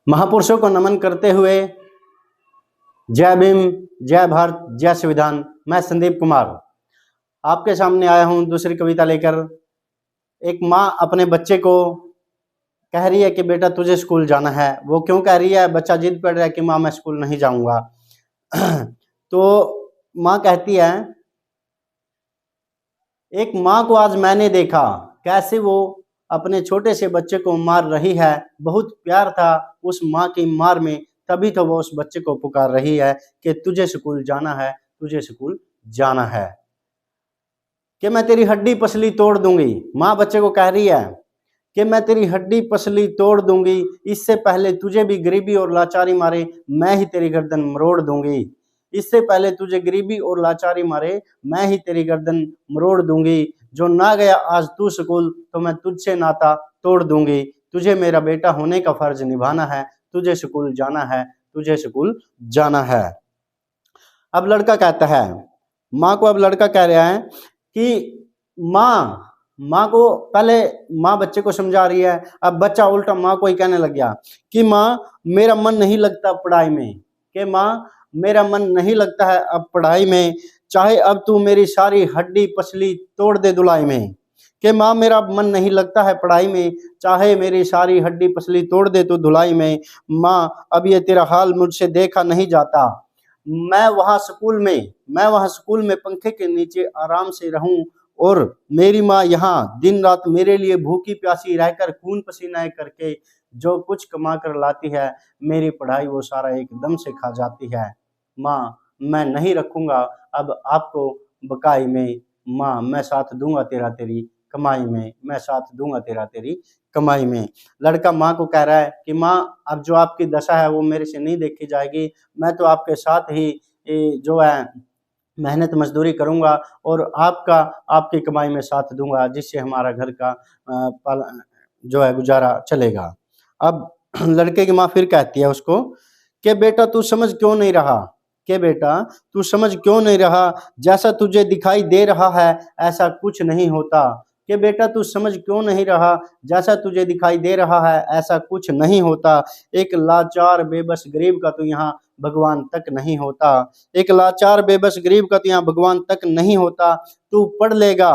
महापुरुषों को नमन करते हुए जय भीम, जय भारत, जय संविधान। मैं संदीप कुमार आपके सामने आया हूं दूसरी कविता लेकर। एक माँ अपने बच्चे को कह रही है कि बेटा तुझे स्कूल जाना है। वो क्यों कह रही है? बच्चा जिद कर रहा है कि माँ मैं स्कूल नहीं जाऊंगा। तो माँ कहती है, एक माँ को आज मैंने देखा कैसे वो अपने छोटे से बच्चे को मार रही है। बहुत प्यार था उस माँ की मार में, तभी तो वो उस बच्चे को पुकार रही है कि तुझे स्कूल जाना है, तुझे स्कूल जाना है, कि मैं तेरी हड्डी पसली तोड़ दूंगी। माँ बच्चे को कह रही है कि मैं तेरी हड्डी पसली तोड़ दूंगी, इससे पहले तुझे भी गरीबी और लाचारी मारे मैं ही तेरी गर्दन मरोड़ दूंगी। इससे पहले तुझे गरीबी और लाचारी मारे मैं ही तेरी गर्दन मरोड़ दूंगी। जो ना गया आज तू स्कूल तो मैं तुझसे नाता तोड़ दूंगी। तुझे मेरा बेटा होने का फर्ज निभाना है, तुझे स्कूल जाना है, तुझे स्कूल जाना है। अब लड़का कहता है, माँ को अब लड़का कह रहा है कि माँ को पहले माँ बच्चे को समझा रही है, अब बच्चा उल्टा माँ को ही कहने लग गया कि माँ मेरा मन नहीं लगता पढ़ाई में, कि माँ मेरा मन नहीं लगता है अब पढ़ाई में, चाहे अब तू मेरी सारी हड्डी पसली तोड़ दे धुलाई में। कि माँ मेरा मन नहीं लगता है पढ़ाई में, चाहे मेरी सारी हड्डी पसली तोड़ दे तू धुलाई में। माँ अब ये तेरा हाल मुझसे देखा नहीं जाता, मैं वहाँ स्कूल में पंखे के नीचे आराम से रहूं, और मेरी माँ यहाँ दिन रात मेरे लिए भूखी प्यासी रहकर खून पसीना करके जो कुछ कमा कर लाती है, मेरी पढ़ाई वो सारा एकदम से खा जाती है। माँ मैं नहीं रखूंगा अब आपको बकाई में, माँ मैं साथ दूंगा तेरा तेरी कमाई में, मैं साथ दूंगा तेरा तेरी कमाई में। लड़का माँ को कह रहा है कि माँ अब जो आपकी दशा है वो मेरे से नहीं देखी जाएगी, मैं तो आपके साथ ही जो है मेहनत मजदूरी करूंगा और आपकी कमाई में साथ दूंगा, जिससे हमारा घर का जो है गुजारा चलेगा। अब लड़के की माँ फिर कहती है उसको कि बेटा तू समझ क्यों नहीं रहा, कि बेटा तू समझ क्यों नहीं रहा, जैसा तुझे दिखाई दे रहा है ऐसा कुछ नहीं होता। कि बेटा तू समझ क्यों नहीं रहा, जैसा तुझे दिखाई दे रहा है ऐसा कुछ नहीं होता। एक लाचार बेबस गरीब का तो यहाँ भगवान तक नहीं होता, एक लाचार बेबस गरीब का तो यहाँ भगवान तक नहीं होता। तू पढ़ लेगा,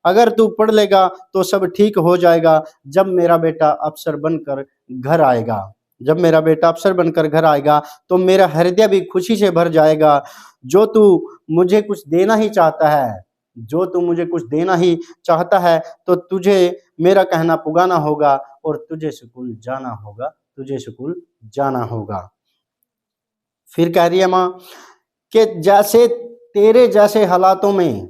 अगर तू पढ़ लेगा तो सब ठीक हो जाएगा, जब मेरा बेटा अफसर बनकर घर आएगा, जब मेरा बेटा अफसर बनकर घर आएगा तो मेरा हृदय भी खुशी से भर जाएगा। जो तू मुझे कुछ देना ही चाहता है, जो तू मुझे कुछ देना ही चाहता है तो तुझे मेरा कहना पुगाना होगा और तुझे स्कूल जाना होगा, तुझे स्कूल जाना होगा। फिर कह रही है माँ कि जैसे तेरे जैसे हालातों में,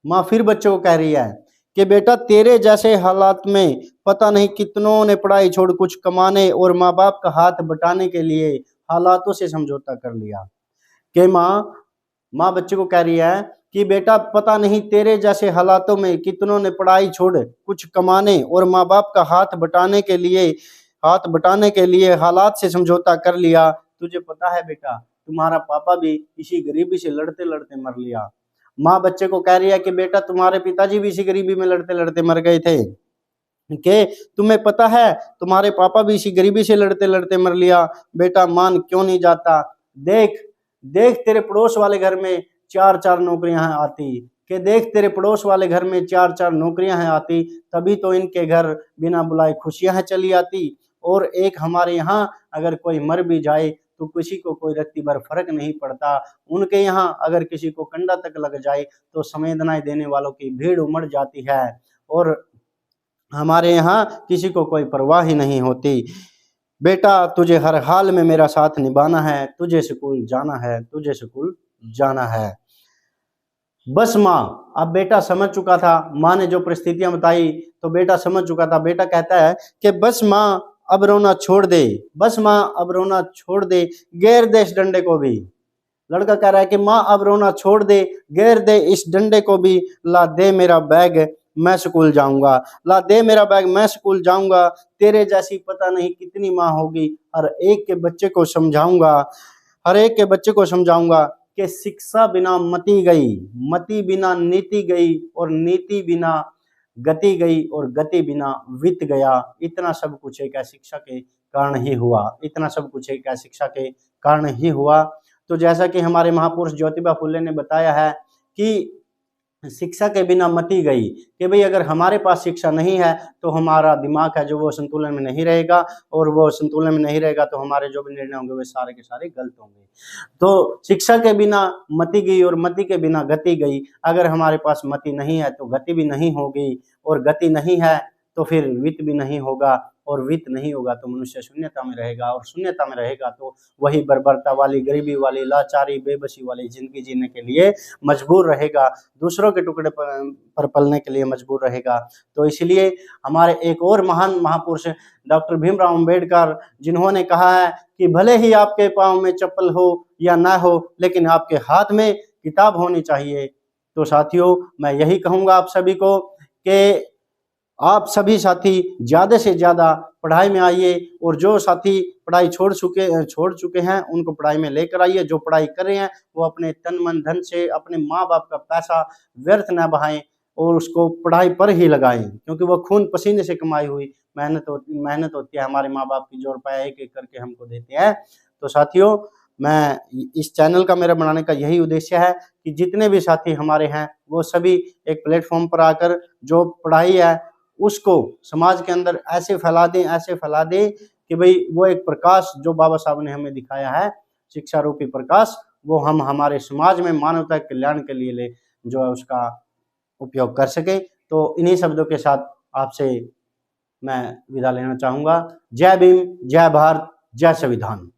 माँ फिर बच्चों को कह रही है कि बेटा तेरे जैसे हालात में पता नहीं कितनों ने पढ़ाई छोड़ कुछ कमाने और माँ बाप का हाथ बटाने के लिए हालातों से समझौता कर लिया। कि माँ बच्चे को कह रही है कि बेटा पता नहीं तेरे जैसे हालातों में कितनों ने पढ़ाई छोड़ कुछ कमाने और माँ बाप का हाथ बटाने के लिए हालात से समझौता कर लिया। तुझे पता है बेटा तुम्हारा पापा भी इसी गरीबी से लड़ते लड़ते मर लिया। माँ बच्चे को कह रही है कि बेटा तुम्हारे पिताजी भी इसी गरीबी में लड़ते लड़ते मर गए थे। कि तुम्हें पता है तुम्हारे पापा भी इसी गरीबी से लड़ते लड़ते मर लिया। बेटा मान क्यों नहीं जाता, देख देख तेरे पड़ोस वाले घर में चार चार नौकरियां हैं आती, कि देख तेरे पड़ोस वाले घर में चार चार नौकरियां हैं आती, तभी तो इनके घर बिना बुलाए खुशियां हैं चली आती। और एक हमारे यहाँ अगर कोई मर भी जाए तो किसी को कोई रत्ती भर फर्क नहीं पड़ता, उनके यहाँ अगर किसी को कंडा तक लग जाए तो संवेदनाएं देने वालों की भीड़ उमड़ जाती है, और हमारे यहाँ किसी को कोई परवाह ही नहीं होती। बेटा तुझे हर हाल में मेरा साथ निभाना है, तुझे स्कूल जाना है, तुझे स्कूल जाना है। बस माँ, अब बेटा समझ चुका था, माँ ने जो परिस्थितियां बताई तो बेटा समझ चुका था। बेटा कहता है कि बस माँ अब रोना छोड़ दे, बस माँ अब रोना छोड़ दे, गैर दे इस डंडे को भी। लड़का कह रहा है कि माँ अब रोना छोड़ दे, गैर दे इस डंडे को भी, ला दे मेरा बैग मैं स्कूल जाऊंगा, ला दे मेरा बैग मैं स्कूल जाऊंगा। तेरे जैसी पता नहीं कितनी माँ होगी, हर एक के बच्चे को समझाऊंगा कि शिक्षा बिना मति गई, मति बिना नीति गई, और नीति बिना गति गई, और गति बिना वित्त गया। इतना सब कुछ एक शिक्षा के कारण ही हुआ। इतना सब कुछ एक शिक्षा के कारण ही हुआ। तो जैसा कि हमारे महापुरुष ज्योतिबा फुले ने बताया है कि शिक्षा के बिना मति गई, कि भाई अगर हमारे पास शिक्षा नहीं है तो हमारा दिमाग है जो वो संतुलन में नहीं रहेगा, और वो संतुलन में नहीं रहेगा तो हमारे जो भी निर्णय होंगे वे सारे के सारे गलत होंगे। तो शिक्षा के बिना मति गई और मति के बिना गति गई। अगर हमारे पास मति नहीं है तो गति भी नहीं होगी, और गति नहीं है तो फिर वित्त भी नहीं होगा, और वित्त नहीं होगा तो मनुष्य शून्यता में रहेगा, और शून्यता में रहेगा तो वही बर्बरता वाली, गरीबी वाली, लाचारी, बेबसी वाली जिंदगी जीने के लिए मजबूर रहेगा, दूसरों के टुकड़े पर पलने के लिए मजबूर रहेगा। तो इसलिए हमारे एक और महान महापुरुष डॉक्टर भीमराव अंबेडकर, जिन्होंने कहा है कि भले ही आपके पाँव में चप्पल हो या ना हो, लेकिन आपके हाथ में किताब होनी चाहिए। तो साथियों, मैं यही कहूँगा आप सभी को कि आप सभी साथी ज़्यादा से ज़्यादा पढ़ाई में आइए, और जो साथी पढ़ाई छोड़ चुके हैं उनको पढ़ाई में लेकर आइए। जो पढ़ाई कर रहे हैं वो अपने तन मन धन से अपने माँ बाप का पैसा व्यर्थ न बहाएं, और उसको पढ़ाई पर ही लगाएं, क्योंकि वो खून पसीने से कमाई हुई मेहनत होती है। हमारे माँ बाप की 1 रुपया एक एक करके हमको देते हैं। तो साथियों, मैं इस चैनल का मेरा बनाने का यही उद्देश्य है कि जितने भी साथी हमारे हैं वो सभी एक प्लेटफॉर्म पर आकर जो पढ़ाई है उसको समाज के अंदर ऐसे फैला दें कि भाई वो एक प्रकाश जो बाबा साहब ने हमें दिखाया है, शिक्षा रूपी प्रकाश, वो हम हमारे समाज में मानवता के कल्याण के लिए जो है उसका उपयोग कर सके। तो इन्हीं शब्दों के साथ आपसे मैं विदा लेना चाहूँगा। जय भीम, जय भारत, जय संविधान।